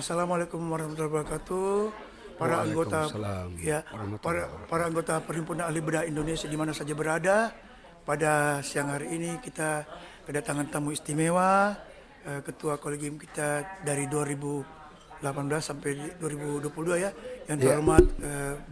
Assalamualaikum warahmatullahi wabarakatuh. Para anggota Waalaikumsalam ya, warahmatullahi para anggota Perhimpunan Ahli Bedah Indonesia di mana saja berada. Pada siang hari ini kita kedatangan tamu istimewa, ketua kolegium kita dari 2018 sampai 2022 ya, yang terhormat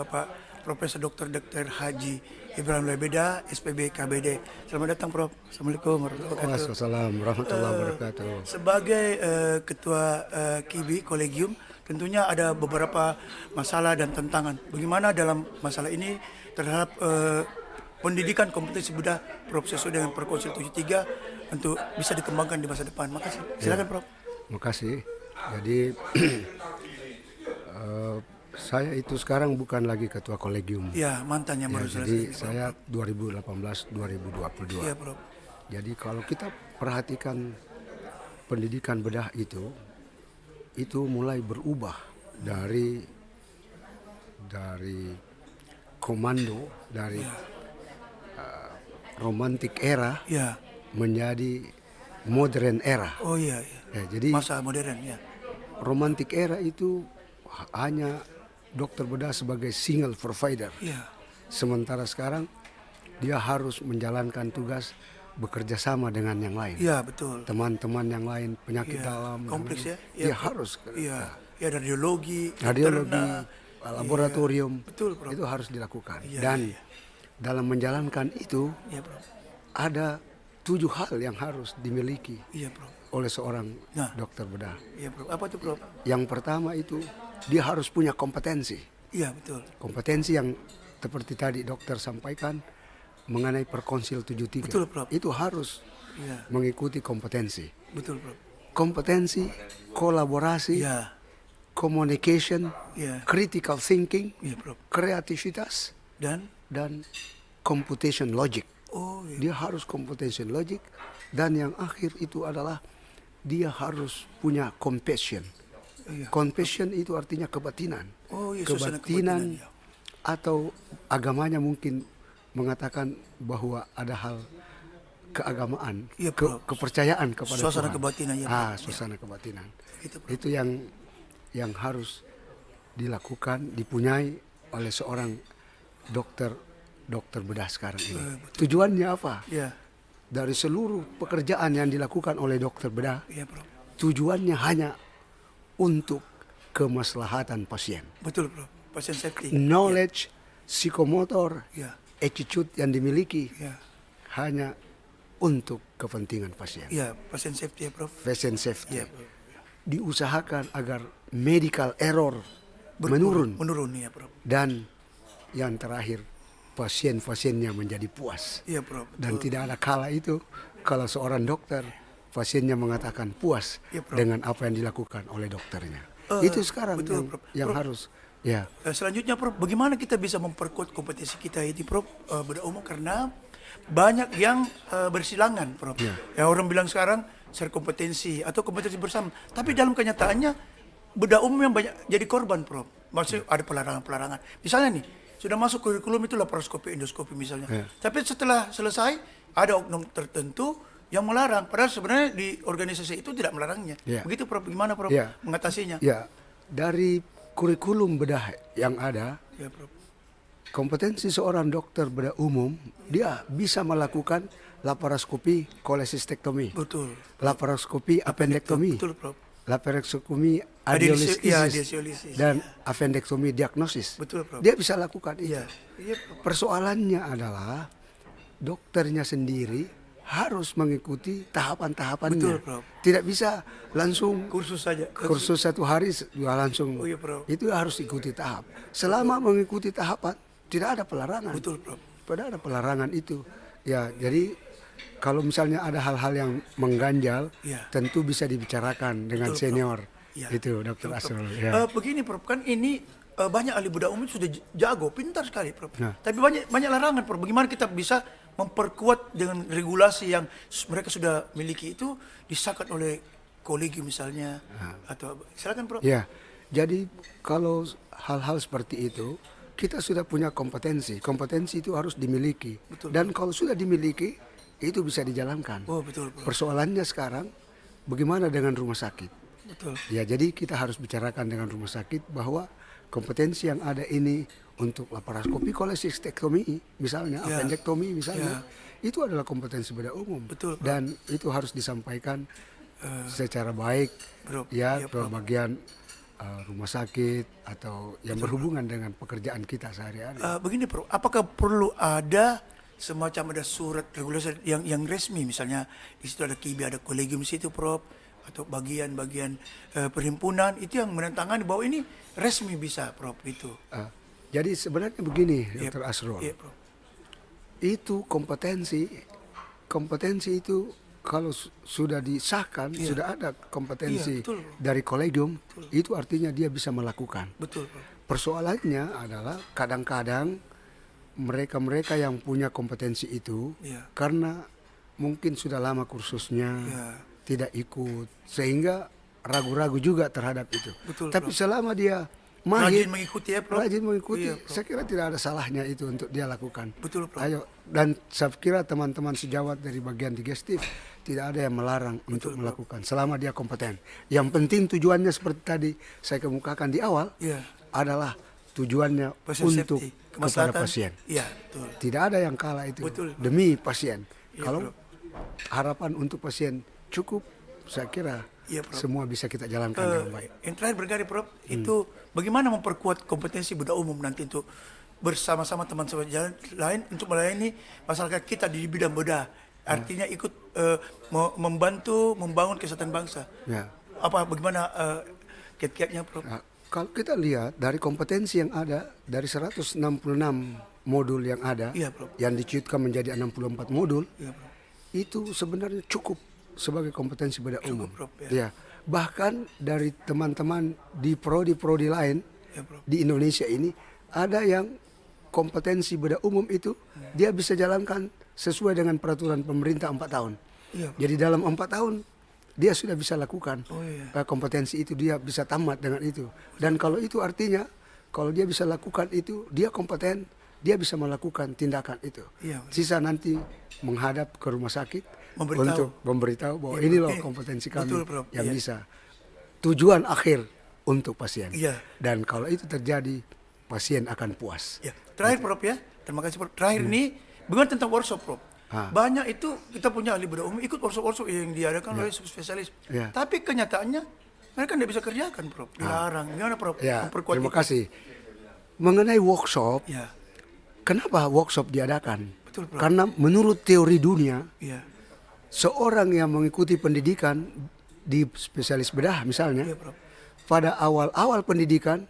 Bapak Profesor Dr. Haji Ibrahim Laibeda, SPB KBD. Selamat datang Prof. Assalamualaikum warahmatullahi wabarakatuh. Waalaikumsalam warahmatullahi wabarakatuh. Sebagai ketua KIBI kolegium, tentunya ada beberapa masalah dan tantangan. Bagaimana dalam masalah ini terhadap pendidikan kompetensi bedah Prof sesuai dengan Perkonsil 73 untuk bisa dikembangkan di masa depan. Makasih. Silakan Prof. Makasih. Jadi saya itu sekarang bukan lagi ketua kolegium. Ya, mantannya baru Jadi selesai. saya 2018-2022. Iya, Prof. Jadi kalau kita perhatikan pendidikan bedah itu mulai berubah dari komando, dari romantic era Ya. menjadi modern era. Oh iya, iya. Ya, jadi Masa modern ya. romantic era itu hanya dokter bedah sebagai single provider. Iya. Sementara sekarang dia harus menjalankan tugas bekerja sama dengan yang lain. Iya, betul. Teman-teman yang lain, penyakit Iya, dalam. kompleks ya. Dia harus. Iya. Ya, radiologi, Radiologi, interna. laboratorium, Betul, Prof. itu harus dilakukan. Iya, Dan iya. dalam menjalankan itu Iya, Prof. ada 7 hal yang harus dimiliki Iya, Prof. oleh seorang Nah. dokter bedah. Iya, Prof. Apa tuh, Prof? Yang pertama itu dia harus punya kompetensi. Iya, betul. Kompetensi yang seperti tadi dokter sampaikan mengenai Perkonsil 73. Betul, Prof. Itu harus Iya, mengikuti kompetensi. betul, Prof. Kompetensi, kolaborasi, Iya, communication, iya. critical thinking, Iya, Prof. kreativitas, Dan dan computation logic. oh iya. Dia harus computation logic, dan yang akhir itu adalah dia harus punya compassion. Iya. Compassion itu artinya kebatinan. Oh iya, suasana Kebatinan kebatinan, ya. atau agamanya mungkin mengatakan bahwa ada hal keagamaan, Iya, Prof. kepercayaan kepada Suasana Tuhan. kebatinan, ya, Prof. Suasana kebatinan. Gitu, Prof. Itu yang harus dilakukan, dipunyai oleh seorang dokter bedah sekarang ini. Tujuannya apa? Iya, Dari seluruh pekerjaan yang dilakukan oleh dokter bedah, iya, Prof. tujuannya hanya untuk kemaslahatan pasien. Betul, Prof. Pasien safety. Knowledge, psikomotor, Iya, attitude yang dimiliki iya. hanya untuk kepentingan pasien. Iya, pasien safety ya, Prof. Patient safety. Iya, Prof. Diusahakan agar medical error Berkurang, menurun, menurun ya, Prof. dan yang terakhir pasien-pasiennya menjadi puas. Iya, Prof. Dan Betul. tidak ada kala itu kalau seorang dokter pasiennya mengatakan puas Iya, Prof. dengan apa yang dilakukan oleh dokternya. Itu sekarang betul, Prof. yang Prof. harus ya. Selanjutnya, Prof, bagaimana kita bisa memperkuat kompetensi kita ini, Prof, bedah umum, karena banyak yang bersilangan, Prof. Ya. Ya, orang bilang sekarang share kompetensi atau kompetensi bersama, tapi dalam kenyataannya bedah umum yang banyak jadi korban, Prof. Maksudnya ada pelarangan-pelarangan. Misalnya nih, sudah masuk kurikulum itu laparoskopi, endoskopi misalnya. Ya. Tapi setelah selesai ada oknum tertentu yang melarang, padahal sebenarnya di organisasi itu tidak melarangnya. Ya. Begitu, Prof. Gimana, Prof, Ya. mengatasinya? Ya, dari kurikulum bedah yang ada, Ya, Prof. kompetensi seorang dokter bedah umum, dia bisa melakukan laparoskopi kolesistektomi, Betul. laparoskopi appendektomi, Betul, Prof. laparoskopi Adiolisis, iya, adiolisis, adiolisis, dan iya. appendektomi diagnosis. Betul, Prof. Dia bisa lakukan itu. Iya. Iya, Prof. Persoalannya adalah dokternya sendiri harus mengikuti tahapan-tahapannya. Betul, Prof. Tidak bisa langsung Kursus saja. kursus 1 hari dia langsung. Oh iya, Prof. Itu harus ikuti tahap. Selama mengikuti tahapan tidak ada pelarangan. Betul, Prof. Tidak ada pelarangan itu. Ya, jadi kalau misalnya ada hal-hal yang mengganjal, Iya. tentu bisa dibicarakan dengan Betul, Prof. senior. Iya. Itu Dokter Prof. Asrul. Ya. Begini, Prof, kan ini banyak ahli bedah umum sudah jago, pintar sekali, Prof. Nah. Tapi banyak larangan, Prof. Bagaimana kita bisa memperkuat dengan regulasi yang mereka sudah miliki itu disahkan oleh kolegium misalnya, atau silakan, Prof. Ya, jadi kalau hal-hal seperti itu kita sudah punya kompetensi. Kompetensi itu harus dimiliki. Betul. Dan kalau sudah dimiliki itu bisa dijalankan. Oh, betul, Prof. Persoalannya sekarang bagaimana dengan rumah sakit? Betul. Ya, jadi kita harus bicarakan dengan rumah sakit bahwa kompetensi yang ada ini untuk laparoskopi kolesistektomi misalnya, Ya. appendektomi misalnya, itu adalah kompetensi bedah umum. Betul, Prof. Dan itu harus disampaikan secara baik Prof. ya Iya, ke Prof. bagian rumah sakit atau yang berhubungan dengan pekerjaan kita sehari-hari. Begini Prof, apakah perlu ada semacam ada surat regulasi yang resmi, misalnya di situ ada KIBI, ada kolegium di situ Prof, atau bagian-bagian perhimpunan itu yang menandatangani bahwa ini resmi bisa Prof itu. Jadi sebenarnya begini, Iya, Dr. Asrul, Iya Prof. itu kompetensi itu kalau sudah disahkan, sudah ada kompetensi Iya, betul. dari kolegium, itu artinya dia bisa melakukan. Betul Prof. Persoalannya adalah kadang-kadang mereka-mereka yang punya kompetensi itu Iya. karena mungkin sudah lama kursusnya, Iya. tidak ikut, sehingga ragu-ragu juga terhadap itu. Betul, Tapi Prof. selama dia mahir, Rajin mengikuti ya Prof. rajin mengikuti, Iya, Prof. saya kira tidak ada salahnya itu untuk dia lakukan. Betul Prof. Ayo, dan saya kira teman-teman sejawat dari bagian digestif tidak ada yang melarang untuk melakukan selama dia kompeten. Yang penting tujuannya seperti tadi saya kemukakan di awal Iya. adalah tujuannya Pasien untuk safety, kepada kemaslahatan. pasien. Iya, betul. Tidak ada yang kalah itu Betul. demi pasien. Iya, Kalau Prof. harapan untuk pasien cukup, saya kira Iya, Prof. semua bisa kita jalankan dengan baik. Yang terakhir berkali Prof, itu bagaimana memperkuat kompetensi bedah umum nanti untuk bersama-sama teman-teman jalan lain untuk melayani masyarakat kita di bidang bedah. Artinya ikut membantu membangun kesehatan bangsa. Ya. Bagaimana kiat-kiatnya Prof? Nah, kalau kita lihat dari kompetensi yang ada dari 166 modul yang ada, Iya, Prof. yang dicuitkan menjadi 64 modul, Iya, Prof. itu sebenarnya cukup sebagai kompetensi bedah umum. Prof, Ya. Bahkan dari teman-teman di prodi-prodi lain Iya, Prof. di Indonesia ini ada yang kompetensi bedah umum itu dia bisa jalankan sesuai dengan peraturan pemerintah 4 tahun. Iya, Prof. Jadi dalam 4 tahun dia sudah bisa lakukan Oh, iya. kompetensi itu, dia bisa tamat dengan itu. Dan kalau itu artinya kalau dia bisa lakukan itu, dia kompeten, dia bisa melakukan tindakan itu. Iya. Sisa nanti menghadap ke rumah sakit Memberitahu. untuk memberitahu bahwa Iya, ini Prof. loh Iya. kompetensi kami Betul, Prof. yang Iya. bisa. Tujuan akhir untuk pasien. Iya. Dan kalau itu terjadi, pasien akan puas. Ya, terakhir Prof ya. Terima kasih Prof. Terakhir ini bagaimana tentang workshop Prof? Banyak itu kita punya ahli bedah umum ikut workshop yang diadakan oleh spesialis. Ya. Tapi kenyataannya mereka tidak bisa kerjakan Prof. Dilarang. Gimana Prof? Ya, Memperkuat terima itu? kasih. Mengenai workshop, Ya, kenapa workshop diadakan? Betul, Prof. Karena menurut teori dunia, iya, seorang yang mengikuti pendidikan di spesialis bedah misalnya, iya Prof. pada awal-awal pendidikan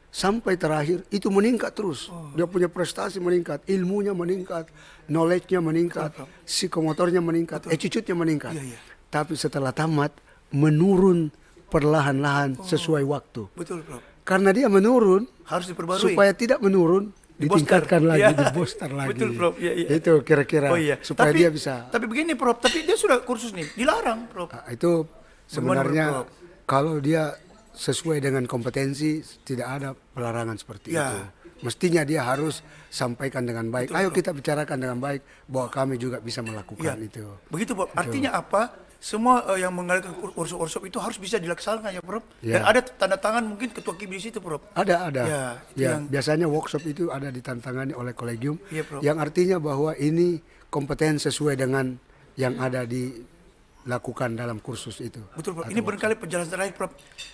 sampai terakhir itu meningkat terus. Oh. Dia punya prestasi meningkat, ilmunya meningkat, knowledge-nya meningkat, Betul, Prof. psikomotornya meningkat, attitude-nya meningkat. Iya, iya. Tapi setelah tamat menurun perlahan-lahan sesuai waktu. Betul Prof. Karena dia menurun, Harus diperbarui. supaya tidak menurun, ditingkatkan lagi, Iya. di-booster lagi. Betul Prof. Iya, iya. Itu kira-kira Oh iya. supaya Tapi- dia bisa. Tapi begini Prof, tapi dia sudah kursus nih, dilarang Prof. Itu sebenarnya Prof? kalau dia sesuai dengan kompetensi tidak ada pelarangan seperti Ya. itu. Mestinya dia harus sampaikan dengan baik. Betul, Ayo Prof. kita bicarakan dengan baik bahwa kami juga bisa melakukan Iya. itu. Begitu Prof. Artinya apa? Semua yang mengadakan workshop itu harus bisa dilaksanakan ya Prof. Ya. Dan ada tanda tangan mungkin ketua KIBI di situ Prof. Ada. Ya, itu Ya, yang- biasanya workshop itu ada ditantangani oleh kolegium, Iya, Prof. yang artinya bahwa ini kompeten sesuai dengan yang ada dilakukan dalam kursus itu. Betul Prof. Atau Ini barangkali penjelasan terakhir Prof.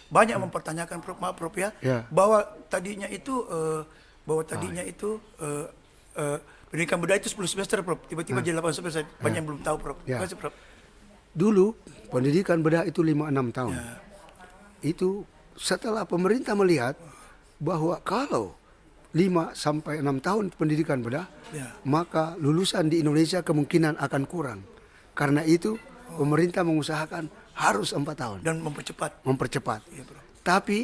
Banyak mempertanyakan Prof, maaf Prof ya, Ya. bahwa tadinya itu pendidikan bedah itu 10 semester Prof. Tiba-tiba jadi 8 semester. Banyak yang belum tahu Prof. Ya. Terima kasih Prof. Dulu pendidikan bedah itu 5-6 tahun. Ya. Itu setelah pemerintah melihat bahwa kalau 5 sampai 6 tahun pendidikan bedah, Ya. maka lulusan di Indonesia kemungkinan akan kurang. Karena itu pemerintah mengusahakan harus 4 tahun, Dan mempercepat. mempercepat. Iya Prof. Tapi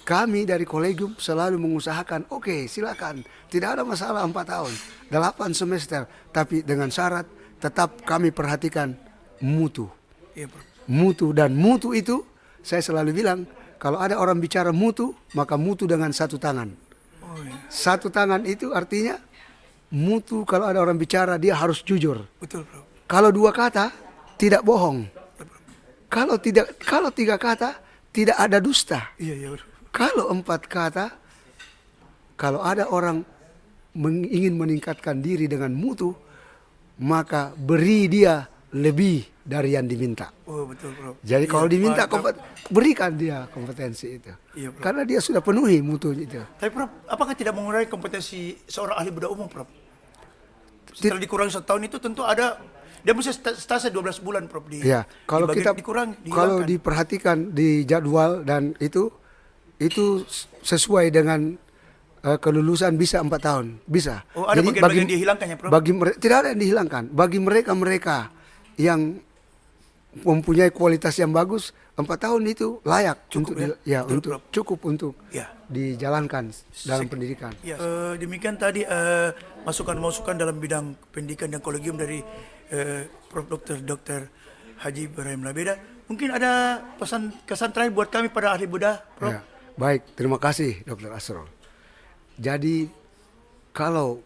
kami dari kolegium selalu mengusahakan, oke, silakan, tidak ada masalah 4 tahun, 8 semester, tapi dengan syarat tetap kami perhatikan mutu. Iya Prof. Mutu, dan mutu itu saya selalu bilang, kalau ada orang bicara mutu, maka mutu dengan satu tangan. Oh iya. Satu tangan itu artinya mutu, kalau ada orang bicara dia harus jujur. Betul Prof. Kalau dua kata tidak bohong. Kalau 3 kata tidak ada dusta. Iya, iya. Bro. Kalau 4 kata, kalau ada orang ingin meningkatkan diri dengan mutu, maka beri dia lebih dari yang diminta. Oh, betul, Bro. Jadi Iya, kalau diminta mantap. berikan dia kompetensi itu. Iya, Bro. Karena dia sudah penuhi mutunya itu. Tapi Prof, apakah tidak mengurangi kompetensi seorang ahli bedah umum, Prof? Setelah dikurangi 1 tahun itu tentu ada, dia mesti stase 12 bulan, Prof. Ya, kalau kita kalau dihilangkan. diperhatikan di jadwal dan itu sesuai dengan kelulusan bisa 4 tahun, bisa. Oh, ada bagian-bagian dihilangkan ya, Prof? Tidak ada yang dihilangkan. Bagi mereka yang mempunyai kualitas yang bagus, 4 tahun itu layak Cukup, untuk ya? Betul, untuk Prof. cukup untuk Ya. dijalankan dalam pendidikan. Ya, demikian tadi masukan-masukan dalam bidang pendidikan dan kolegium dari Prof. Dr. Haji Ibrahim Labeda. Mungkin ada pesan kesan terakhir buat kami pada ahli bedah, Prof. Ya, baik, terima kasih Dr. Asrul. Jadi kalau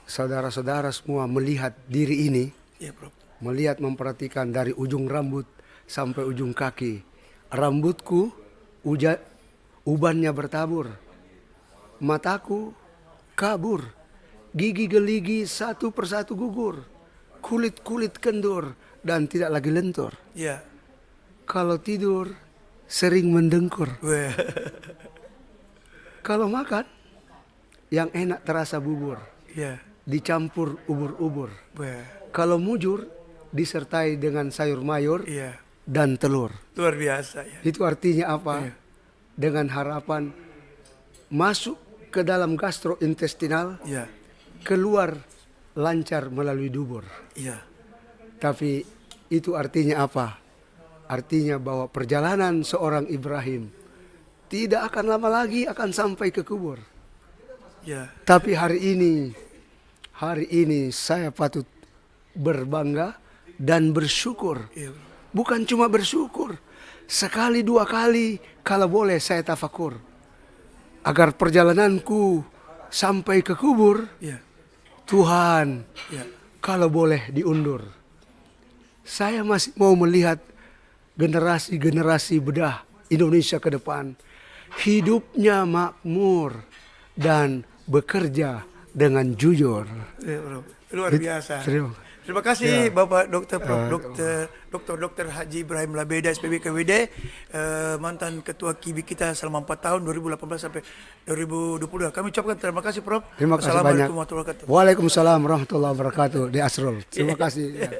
saudara-saudara semua melihat diri ini, Ya, Prof. melihat memperhatikan dari ujung rambut sampai ujung kaki, rambutku ubannya bertabur, mataku kabur, gigi geligi satu persatu gugur, kulit-kulit kendur dan tidak lagi lentur. Ya. Kalau tidur sering mendengkur. Weh. Kalau makan yang enak terasa bubur, Ya. dicampur ubur-ubur. Weh. Kalau mujur disertai dengan sayur mayur Iya. dan telur. Luar biasa ya. Itu artinya apa? Iya. Dengan harapan masuk ke dalam gastrointestinal, Iya. keluar lancar melalui dubur. Iya. Tapi itu artinya apa? Artinya bahwa perjalanan seorang Ibrahim tidak akan lama lagi akan sampai ke kubur. Ya. Tapi hari ini saya patut berbangga dan bersyukur. Iya, Bro. Bukan cuma bersyukur, sekali 2 kali kalau boleh saya tafakur. Agar perjalananku sampai ke kubur, Iya. Tuhan Iya. kalau boleh diundur. Saya masih mau melihat generasi-generasi bedah Indonesia ke depan. Hidupnya makmur dan bekerja dengan jujur. Iya, Bro. Luar biasa. Terima kasih Bapak Dr. Prof. Dr. Haji Ibrahim Labeda SPB KWD, mantan ketua KIBI kita selama 4 tahun 2018 sampai 2022. Kami ucapkan terima kasih, Prof. Terima kasih banyak. Assalamualaikum warahmatullahi wabarakatuh. Waalaikumsalam warahmatullahi wabarakatuh. Di Asrul. Terima kasih. Ya.